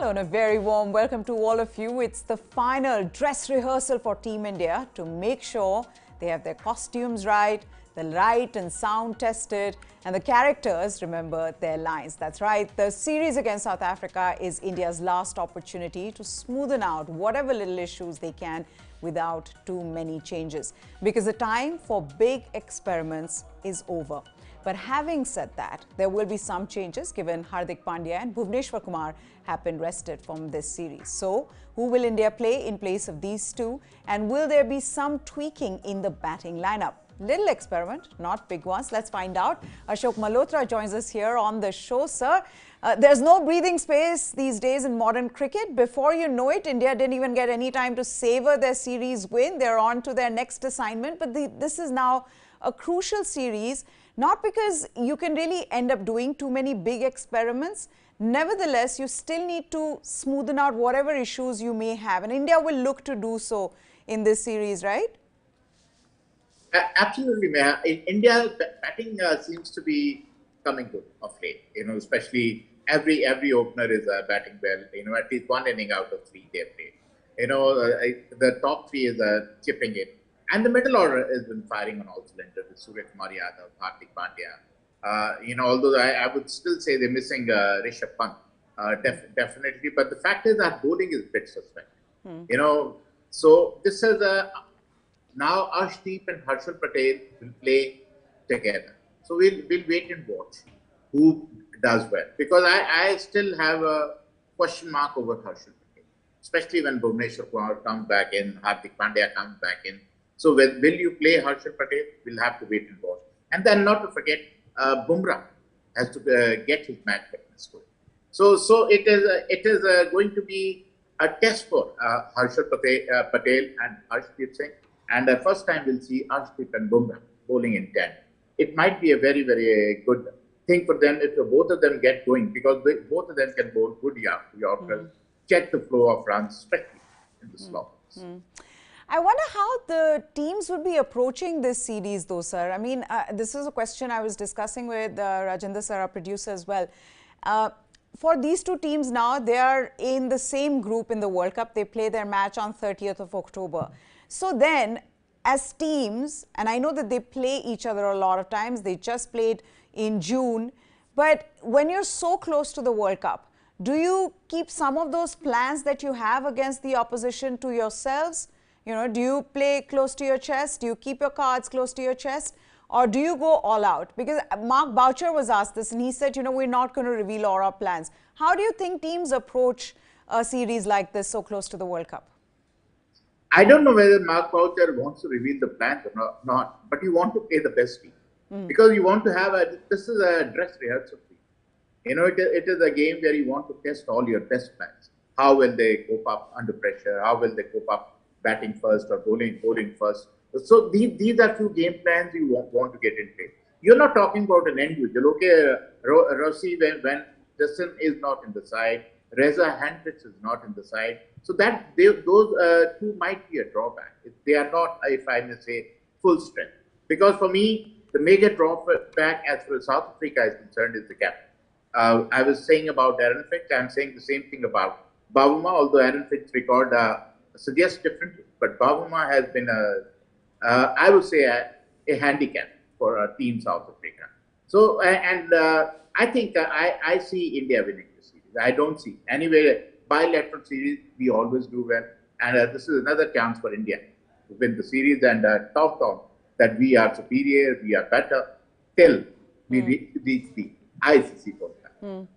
Hello and a very warm welcome to all of you. It's the final dress rehearsal for Team India to make sure they have their costumes right, the light and sound tested, and the characters remember their lines. That's right, the series against South Africa is India's last opportunity to smoothen out whatever little issues they can without too many changes, because the time for big experiments is over. But having said that, there will be some changes given Hardik Pandya and Bhuvneshwar Kumar have been rested from this series. So, who will India play in place of these two? And will there be some tweaking in the batting lineup? Little experiment, not big ones. Let's find out. Ashok Malhotra joins us here on the show. Sir, there's no breathing space these days in modern cricket. Before you know it, India didn't even get any time to savor their series win. They're on to their next assignment. But this is now a crucial series, not because you can really end up doing too many big experiments. Nevertheless, you still need to smoothen out whatever issues you may have. And India will look to do so in this series, right? Absolutely, Meha. In India, batting seems to be coming good of late. Especially every opener is batting well. At least one inning out of three they play. The top three is chipping in. And the middle order has been firing on all cylinders with Surya Kumar Yadav, Hardik Pandya. Although I would still say they're missing Rishabh Pant, definitely. But the fact is that bowling is a bit suspect. So this is now Arshdeep and Harshal Patel will play together. So we'll wait and watch who does well. Because I still have a question mark over Harshal Patel, especially when Bhuvneshwar Kumar comes back in, Hardik Pandya comes back in. So will you play Harshal Patel? We'll have to wait and watch. And then not to forget, Bumrah has to get his match fitness going. So it is going to be a test for Harshal Patel and Arshdeep Singh. And the first time we'll see Arshdeep and Bumrah bowling in 10. It might be a very, very good thing for them if both of them get going, because both of them can bowl good Yorkers, check the flow of runs, especially in the slow. I wonder how the teams would be approaching this series though, sir. I mean, this is a question I was discussing with Rajendra sir, our producer as well. For these two teams now, they are in the same group in the World Cup. They play their match on 30th of October. So then, as teams, and I know that they play each other a lot of times, they just played in June, but when you're so close to the World Cup, do you keep some of those plans that you have against the opposition to yourselves? Do you play close to your chest? Do you keep your cards close to your chest? Or do you go all out? Because Mark Boucher was asked this and he said, we're not going to reveal all our plans. How do you think teams approach a series like this so close to the World Cup? I don't know whether Mark Boucher wants to reveal the plans or not, but you want to play the best team. Because you want to have this is a dress rehearsal team. It is a game where you want to test all your best plans. How will they cope up under pressure? How will they cope up batting first or bowling first? So these are two game plans you want to get in place. You're not talking about an individual. Okay, Rossi, when Justin is not in the side, Reza Hendricks is not in the side. So those two might be a drawback. They are not, if I may say, full strength. Because for me, the major drawback as far as South Africa is concerned is the captain. I was saying about Aaron Finch, I'm saying the same thing about Bavuma, although Aaron Finch's record suggests differently. But Bavuma has been I would say, a handicap for Team South Africa. So, I think I see India winning this series. I don't see. Anyway, bilateral series, we always do well. And this is another chance for India to win the series and talk that we are superior, we are better, till we reach the ICC World Cup.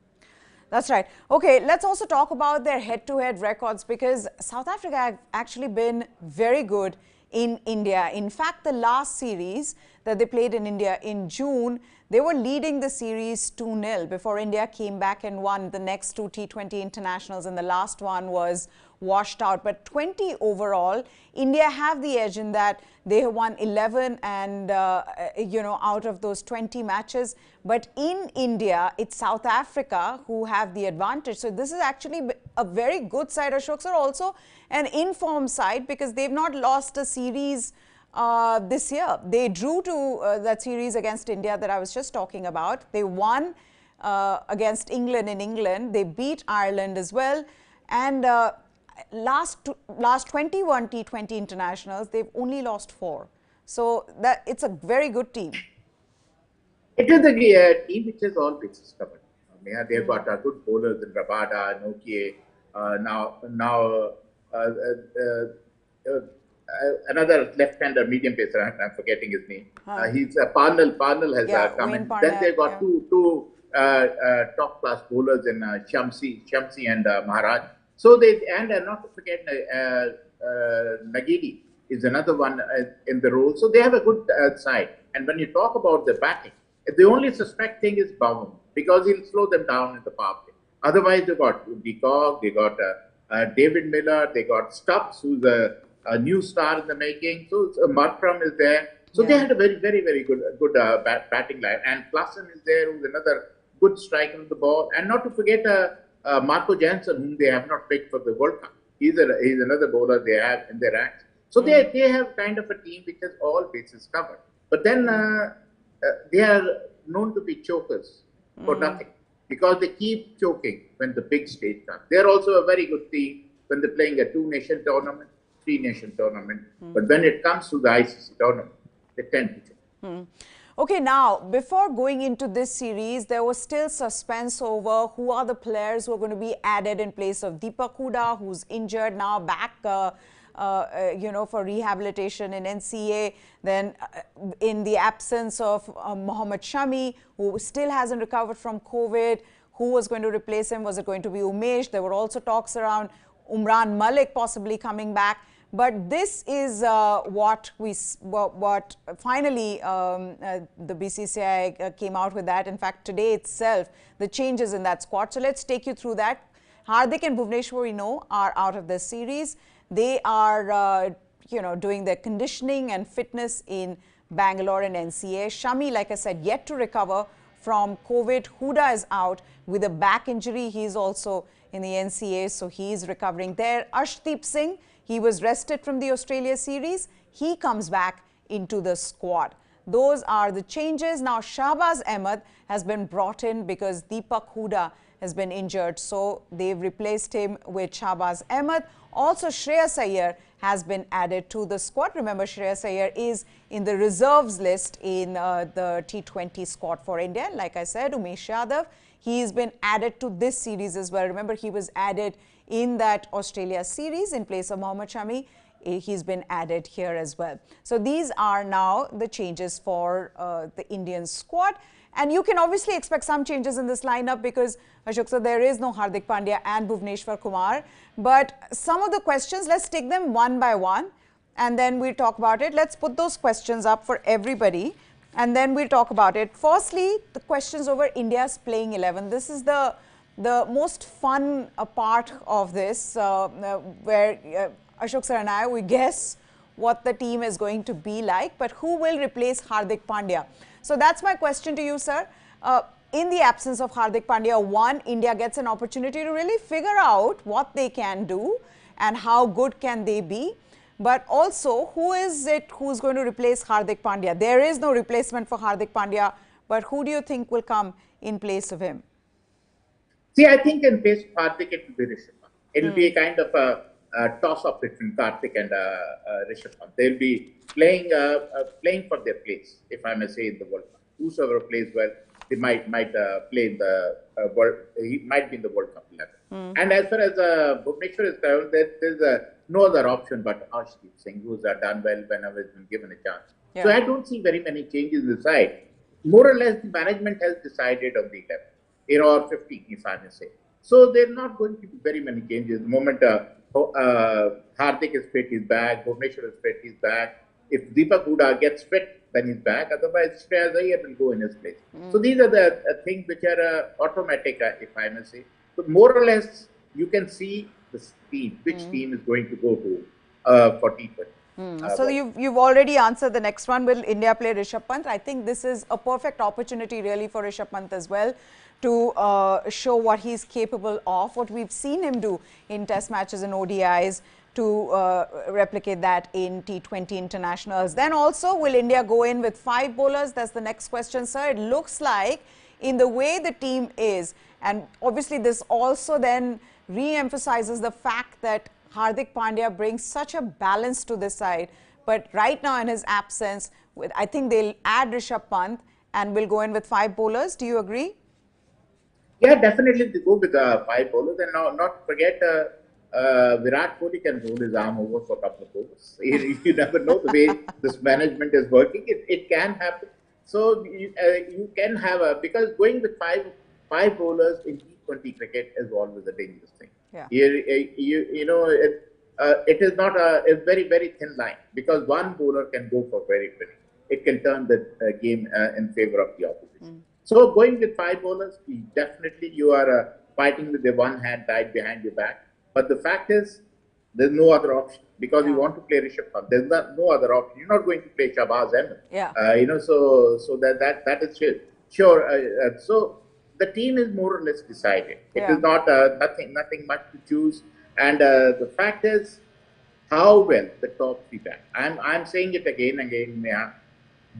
That's right. Okay, let's also talk about their head-to-head records, because South Africa have actually been very good in India. In fact, the last series that they played in India in June, they were leading the series 2-0 before India came back and won the next two T20 internationals, and the last one was washed out. But 20 overall, India have the edge in that they have won 11 and, out of those 20 matches. But in India, it's South Africa who have the advantage. So this is actually a very good side, Ashok sir, also an informed side, because they've not lost a series this year. They drew to that series against India that I was just talking about. They won against England in England. They beat Ireland as well. And last 21 T20 internationals, they've only lost 4. So it's a very good team. It is a team which has all bases covered. They've got good bowlers in Rabada, Nokia, another left-hander medium pacer. I'm forgetting his name. He's Parnell has come in. Then they've got two top-class bowlers in Shamsi and Maharaj. So and not to forget Nagiri is another one in the role. So they have a good side. And when you talk about the batting, the only suspect thing is Bowen, because he'll slow them down in the power play. Otherwise, they got Deacock, they got David Miller, they got Stubbs, who's a new star in the making. So Markram is there. So they had a very, very, very good batting line. And Klassen is there, who's another good striker on the ball. And not to forget Marco Jansen, whom they have not picked for the World Cup. He's another bowler they have in their ranks. So they have kind of a team which has all bases covered. But then they are known to be chokers for nothing, because they keep choking when the big stage comes. They're also a very good team when they're playing a 2-nation tournament, 3-nation tournament. But when it comes to the ICC tournament, they tend to choke. Okay, now, before going into this series, there was still suspense over who are the players who are going to be added in place of Deepak Hooda, who's injured, now back for rehabilitation in NCA. Then in the absence of Mohammad Shami, who still hasn't recovered from COVID, who was going to replace him? Was it going to be Umesh? There were also talks around Umran Malik possibly coming back. But this is what finally the BCCI came out with that. In fact, today itself, the changes in that squad. So let's take you through that. Hardik and Bhuvneshwar, we know, are out of this series. They are, doing their conditioning and fitness in Bangalore and NCA. Shami, like I said, yet to recover from COVID. Hooda is out with a back injury. He's also in the NCA, so he's recovering there. Arshdeep Singh, he was rested from the Australia series. He comes back into the squad. Those are the changes. Now, Shahbaz Ahmed has been brought in because Deepak Hooda has been injured. So they've replaced him with Shahbaz Ahmed. Also, Shreyas Iyer has been added to the squad. Remember, Shreyas Iyer is in the reserves list in the T20 squad for India. Like I said, Umesh Yadav, he's been added to this series as well. Remember, he was added in that Australia series in place of Mohammad Shami. He's been added here as well. So these are now the changes for the Indian squad. And you can obviously expect some changes in this lineup because, Ashok, so there is no Hardik Pandya and Bhuvneshwar Kumar. But some of the questions, let's take them one by one and then we'll talk about it. Let's put those questions up for everybody and then we'll talk about it. Firstly, the questions over India's playing 11. This is the most fun part of this where Ashok sir and I, we guess what the team is going to be like, but who will replace Hardik Pandya? So that's my question to you, sir. In the absence of Hardik Pandya, one, India gets an opportunity to really figure out what they can do and how good can they be. But also, who is it who's going to replace Hardik Pandya? There is no replacement for Hardik Pandya, but who do you think will come in place of him? See, I think in place of Hardik, it will be Rishabh Pant. It will be a kind of a toss-up between Karthik and Rishabh Pant. They'll be playing for their place, if I may say, in the World Cup. Whosoever plays well, they might play in the he might be in the World Cup level. And as far as Bhuvneshwar is concerned, there's no other option but Arshdeep Singh, who's done well whenever he's been given a chance. Yeah. So I don't see very many changes in the side. More or less, the management has decided on the 11, or 15, if I may say. So there are not going to be very many changes. The moment Hardik is fit, he's back. Bhuvneshwar is fit, he's back. If Deepak Hooda gets fit, then he's back. Otherwise, Shreyas Iyer will go in his place. So these are the things which are automatic, if I may say. So more or less, you can see the team, which team is going to go to for T20. So you've already answered the next one. Will India play Rishabh Pant? I think this is a perfect opportunity really for Rishabh Pant as well to show what he's capable of, what we've seen him do in test matches and ODIs, to replicate that in T20 internationals. Then also, will India go in with 5 bowlers? That's the next question, sir. It looks like in the way the team is. And obviously this also then re-emphasizes the fact that Hardik Pandya brings such a balance to this side. But right now in his absence, I think they'll add Rishabh Pant and will go in with 5 bowlers. Do you agree? Yeah, definitely they go with 5 bowlers, and not forget Virat Kohli can roll his arm over for a couple of overs. You never know the way this management is working. It can happen. So you can have because going with five bowlers in T20 cricket is always a dangerous thing. Yeah. It is not a very, very thin line, because one bowler can go for very. It can turn the game in favor of the opposition. So going with 5 bowlers, definitely you are fighting with the one hand tied behind your back. But the fact is, there's no other option, because you want to play Rishabh Pant. There's no other option. You're not going to play Shahbaz Ahmed. Yeah. So that is sure. So the team is more or less decided. It is not nothing much to choose. And the fact is, how well the top 3 bat. I'm saying it again, Meha.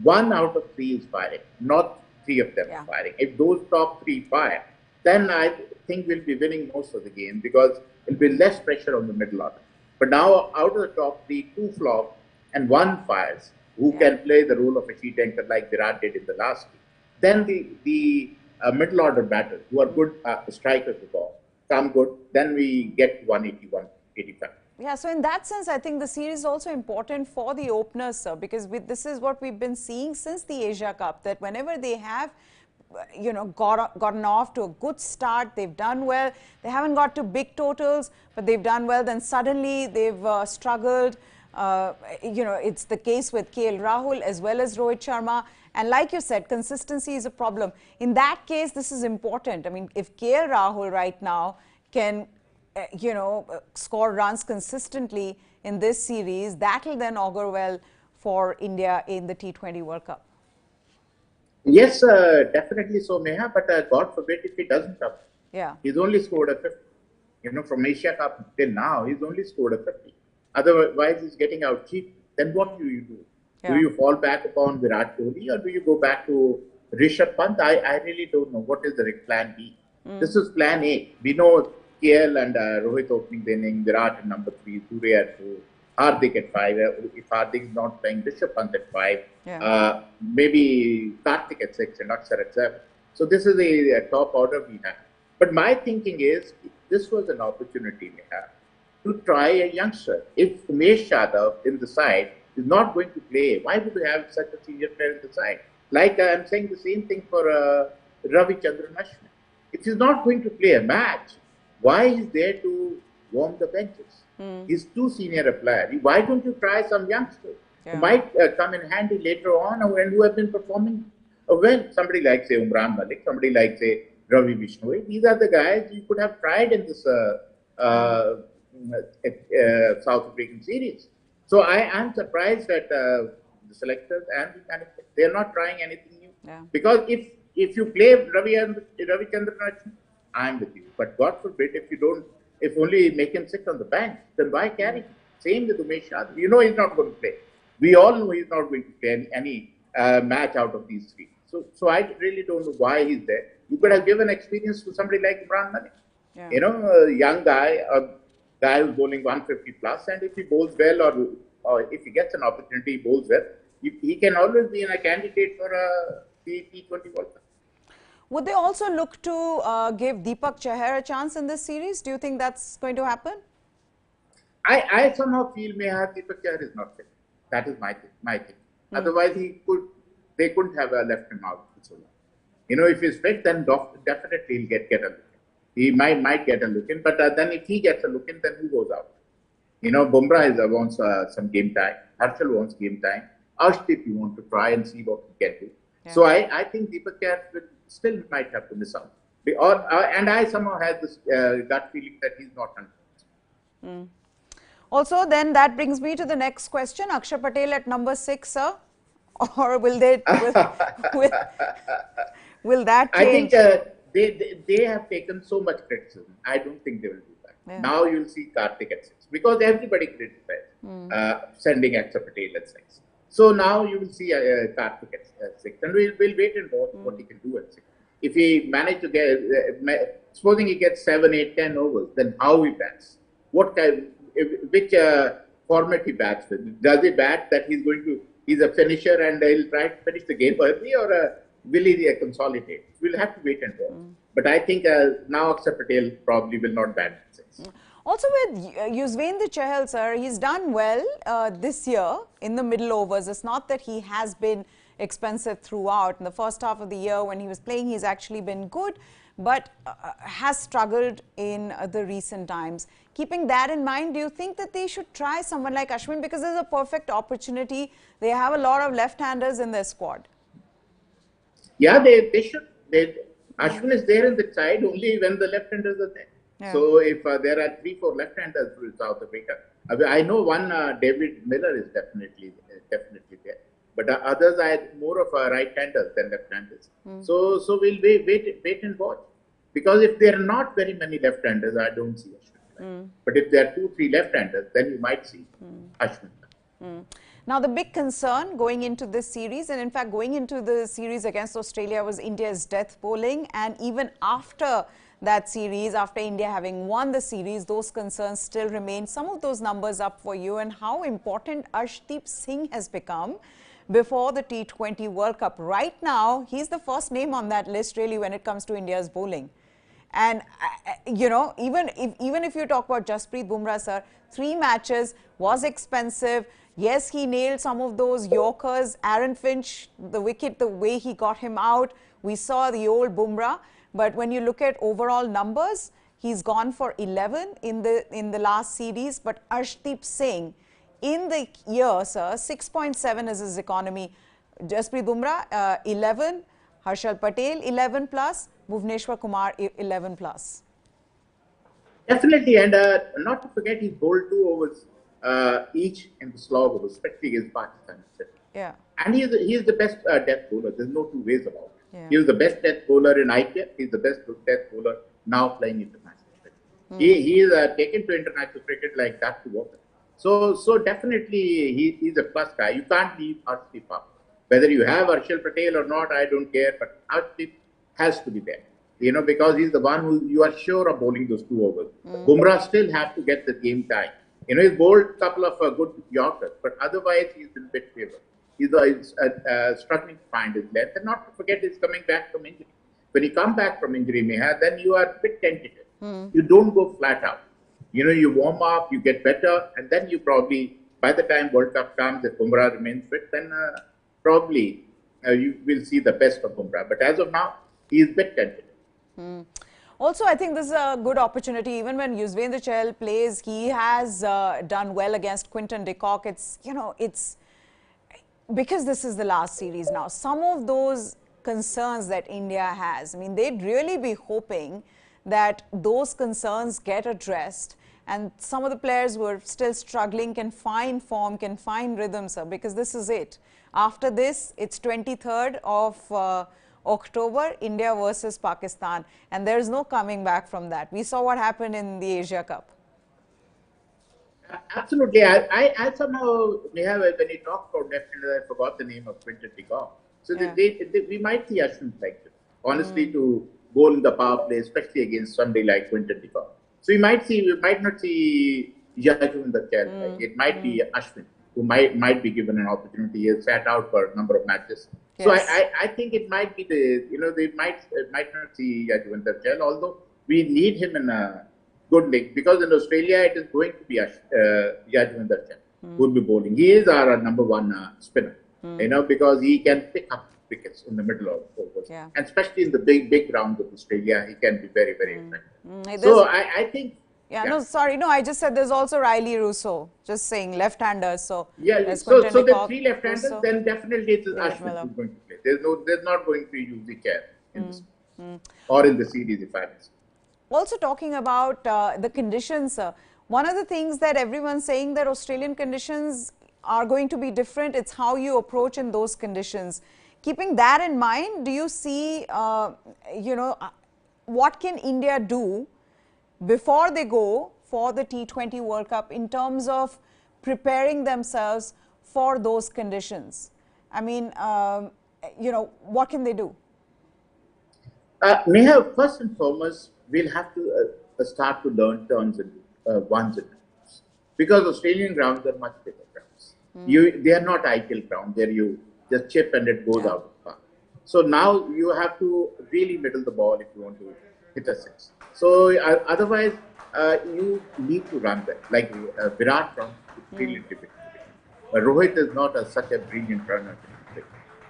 1 out of 3 is firing, not 3 of them firing. If those top 3 fire, then I think we'll be winning most of the game, because it'll be less pressure on the middle order. But now, out of the top 3, 2 flop and 1 fires, who can play the role of a sheet anchor like Virat did in the last game. Then the middle order batters, who are good strikers of ball, come good. Then we get 180, 185. Yeah, so in that sense, I think the series is also important for the openers, sir, because this is what we've been seeing since the Asia Cup, that whenever they have, gotten off to a good start, they've done well. They haven't got to big totals, but they've done well. Then suddenly they've struggled. It's the case with KL Rahul as well as Rohit Sharma. And like you said, consistency is a problem. In that case, this is important. I mean, if KL Rahul right now can score runs consistently in this series, that will then augur well for India in the T20 World Cup. Yes, definitely so, Meha. But God forbid if he doesn't come. Yeah. He's only scored a 50. From Asia Cup till now, he's only scored a 50. Otherwise, he's getting out cheap. Then what do you do? Yeah. Do you fall back upon Virat Kohli, or do you go back to Rishabh Pant? I really don't know. What is the plan B? This is plan A. We know KL and Rohit opening the inning, Virat at number 3, Surya at 4, Hardik at 5. If Hardik is not playing, Rishabh Pant at 5. Maybe Karthik at 6 and Akshar at 7. So this is a top order we have. But my thinking is, this was an opportunity we have to try a youngster. If Umesh Yadav in the side is not going to play, why would you have such a senior player in the side? Like I'm saying the same thing for Ravichandran Ashwin. If he's not going to play a match, why is there to warm the benches? He's too senior a player. Why don't you try some youngsters who might come in handy later on, and who have been performing well? Somebody like, say, Umran Malik, somebody like, say, Ravi Bishnoi. These are the guys you could have tried in this South African series. So I am surprised that the selectors and the management, they are not trying anything new. Yeah. Because if you play Ravichandran, I'm with you. But God forbid, if only make him sit on the bench, then why carry him? Same with Umesh Yadav. He's not going to play. We all know he's not going to play any match out of these 3. So I really don't know why he's there. You could have given experience to somebody like Umran Malik. Yeah. A young guy, a guy who's bowling 150 plus, and if he bowls well, or if he gets an opportunity, he bowls well, he can always be a candidate for the T20 World Cup. Would they also look to give Deepak Chahar a chance in this series? Do you think that's going to happen? I somehow feel Deepak Chahar is not fit. That is my thing. Otherwise, they couldn't have left him out for so long. If he's fit, then definitely he'll get a look in. He might get a look in, but then if he gets a look in, then who goes out? Bumrah wants some game time. Harshal wants game time. Arshdeep, you want to try and see what he can do. Yeah. So I think Deepak Chahar still might have to miss out. And I somehow had this gut feeling that he's not 100%. Also, then that brings me to the next question. Akshar Patel at number 6, sir? Or will they will that change? I think they have taken so much criticism. I don't think they will do that. Yeah. Now you'll see Karthik at 6, because everybody criticized sending Akshar Patel at 6. So now you will see Karthik at 6, and we'll wait and watch what he can do at 6. if he managed to get, supposing he gets 7, 8, 10 overs, then how he bats? What kind, which format he bats with? Does he bat that he's a finisher and he'll try to finish the game early, or will he consolidate? We'll have to wait and watch. But I think now Akshar Patel probably will not bat at 6. Also with Yuzvendra Chahal, sir, he's done well this year in the middle overs. It's not that he has been expensive throughout. In the first half of the year when he was playing, he's actually been good, but has struggled in the recent times. Keeping that in mind, do you think that they should try someone like Ashwin, because there's a perfect opportunity? They have a lot of left-handers in their squad. Yeah, they should. Ashwin is there in the side only when the left-handers are there. Yeah. So if there are 3, 4 left-handers for South Africa, I know one David Miller is definitely there, but others are more of right-handers than left-handers. So we'll wait and watch, because if there are not very many left-handers, I don't see Ashwin. But if there are 2, 3 left-handers, then you might see Ashwin. Now, the big concern going into this series, and in fact going into the series against Australia, was India's death bowling. And even after that series, after India having won the series, those concerns still remain. Some of those numbers up for you, and how important Arshdeep Singh has become before the T20 World Cup. Right now, he's the first name on that list really when it comes to India's bowling. And, you know, even if you talk about Jasprit Bumrah, sir, 3 matches, was expensive. Yes, he nailed some of those Yorkers. Aaron Finch, the wicket, the way he got him out, we saw the old Bumrah. But when you look at overall numbers, he's gone for 11 in the last series. But Arshdeep Singh, in the year, sir, 6.7 is his economy. Jasprit Bumrah, 11. Harshal Patel, 11 plus. Bhuvneshwar Kumar, 11 plus. Definitely, and not to forget, he bowled 2 overs each in the slog overs, especially against Pakistan. Yeah. And he is the best death bowler. There's no 2 ways about it. Yeah. He was the best death bowler in IPL. He's the best death bowler now playing international cricket. He is taken to international cricket like that to water. So definitely he's a plus guy. You can't leave Arshdeep up. Whether you have Harshal Patel or not, I don't care. But Arshdeep has to be there. You know, because he's the one who you are sure of bowling those 2 overs. Bumrah still have to get the game time. You know, he's bowled a couple of good Yorkers, but otherwise he's been a bit favored. He's struggling to find his length. And not to forget, he's coming back from injury. When you come back from injury, Meha, then you are a bit tentative. You don't go flat out. You know, you warm up, you get better, and then you probably, by the time World Cup comes, if Bumrah remains fit, then probably you will see the best of Bumrah. But as of now, he is a bit tentative. Also, I think this is a good opportunity. Even when Yuzvendra Chahal plays, he has done well against Quinton de Kock. It's, you know, it's because this is the last series now. Some of those concerns that India has, I mean, they'd really be hoping that those concerns get addressed, and some of the players who are still struggling can find form, can find rhythm, sir, because this is it. After this, it's 23rd of October, India versus Pakistan, and there's no coming back from that. We saw what happened in the Asia Cup. Absolutely. I somehow, Neha, when you talk about left-handers, I forgot the name of Quinton de Kock. So yeah. We might see Ashwin like this, honestly, to bowl in the power play, especially against somebody like Quinton de Kock. So we might not see Yuzvendra Chahal. Like, it might be Ashwin who might be given an opportunity. He has sat out for a number of matches. Yes. So I think it might be they might not see Yuzvendra Chahal, although we need him in a good league, because in Australia it is going to be Yuzvendra Chahal who will be bowling. He is our number 1 spinner, you know, because he can pick up wickets in the middle of overs, and especially in the big grounds of Australia, he can be very, very effective. So I think. Yeah, no, sorry, no, I just said there's also Riley Russo, just saying left-handers. So yeah, so the 3 left-handers, Russo, then definitely it is Ashwin who's going to play. There's not going to be Yuzi Chair in this or in the series, if I may say. Also talking about the conditions, one of the things that everyone's saying that Australian conditions are going to be different. It's how you approach in those conditions. Keeping that in mind, do you see, what can India do before they go for the T20 World Cup in terms of preparing themselves for those conditions? I mean, what can they do? Neha, first and foremost, we'll have to start to learn turns into ones and twos, because Australian grounds are much bigger grounds. They are not ideal ground. There you just chip and it goes Yeah. out of the park. So now you have to really middle the ball if you want to hit a six. So otherwise, you need to run that. Like Virat runs really difficult. Rohit is not such a brilliant runner.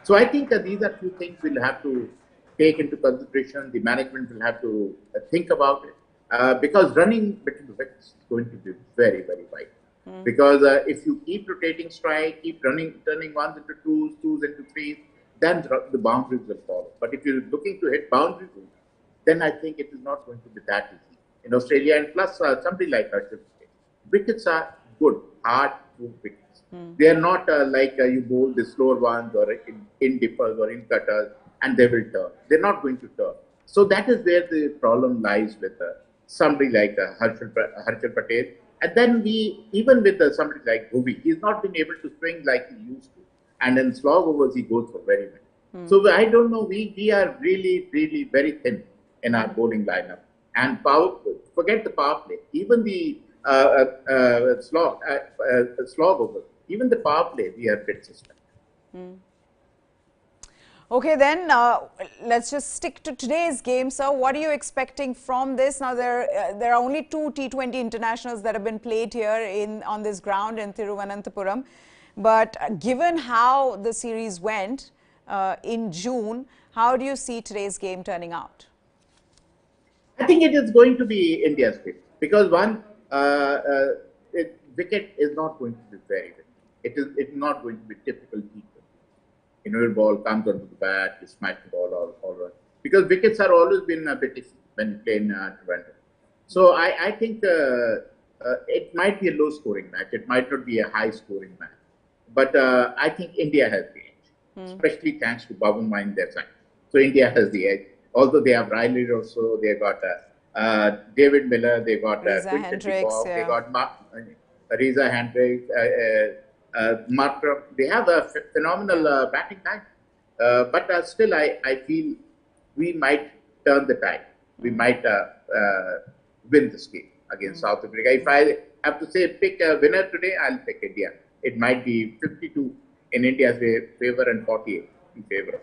So I think these are few things we'll have to take into consideration. The management will have to think about it, because running between the wickets is going to be very, very wide. Because if you keep rotating strike, keep turning ones into twos, twos into threes, then the boundaries will follow. But if you're looking to hit boundaries, then I think it is not going to be that easy in Australia. And plus, somebody like Ashok, wickets are good, hard to wickets. They are not like you bowl the slower ones or in dippers or in cutters and they will turn. They're not going to turn. So that is where the problem lies with somebody like Harshal Patel. And then even with somebody like Bhuvi, he's not been able to swing like he used to. And in slog overs, he goes for very many. So I don't know, we are really, really very thin in our bowling lineup. And forget the power play, even the slog over, even the power play, we are a bit suspect. Okay, then let's just stick to today's game, sir. What are you expecting from this? Now, there are only two T20 internationals that have been played here on this ground in Thiruvananthapuram. But given how the series went in June, how do you see today's game turning out? I think it is going to be India's favorite, because one, wicket is not going to be very big. It's not going to be typical T20. Your ball comes onto the bat, you smash the ball all around. Because wickets are always been a bit iffy when you play in Toronto. So I think it might be a low scoring match. It might not be a high scoring match. But I think India has the edge, especially thanks to Bavuma in their side. So India has the edge. Although they have Riley also, they got David Miller, they got Reza Hendricks, they got Reza Hendricks, Markram. They have a phenomenal batting line. But still, I feel we might turn the tide. We might win this game against South Africa. If I have to say pick a winner today, I'll pick India. It might be 52 in India's favor and 48 in favor.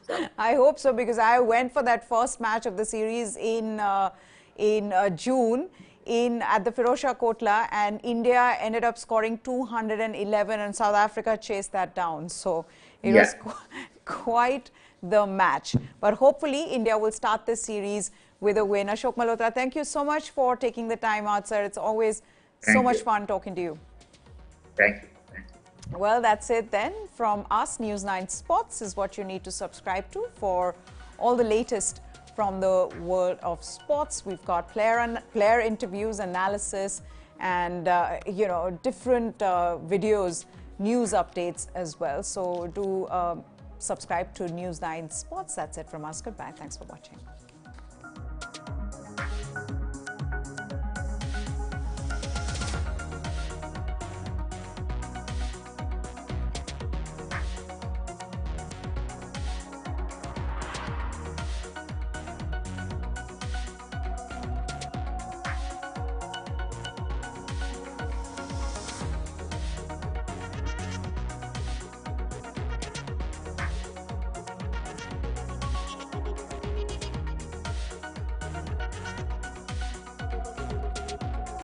So. I hope so, because I went for that first match of the series in June at the Firozshah Kotla, and India ended up scoring 211 and South Africa chased that down. So it was quite the match. But hopefully India will start this series with a win. Ashok Malhotra, thank you so much for taking the time out, sir. It's always so much fun talking to you. Thank you. Well, that's it then from us. News9 Sports is what you need to subscribe to for all the latest from the world of sports. We've got player interviews, analysis, and different videos, news updates as well. So do subscribe to News9 Sports. That's it from us. Goodbye. Thanks for watching.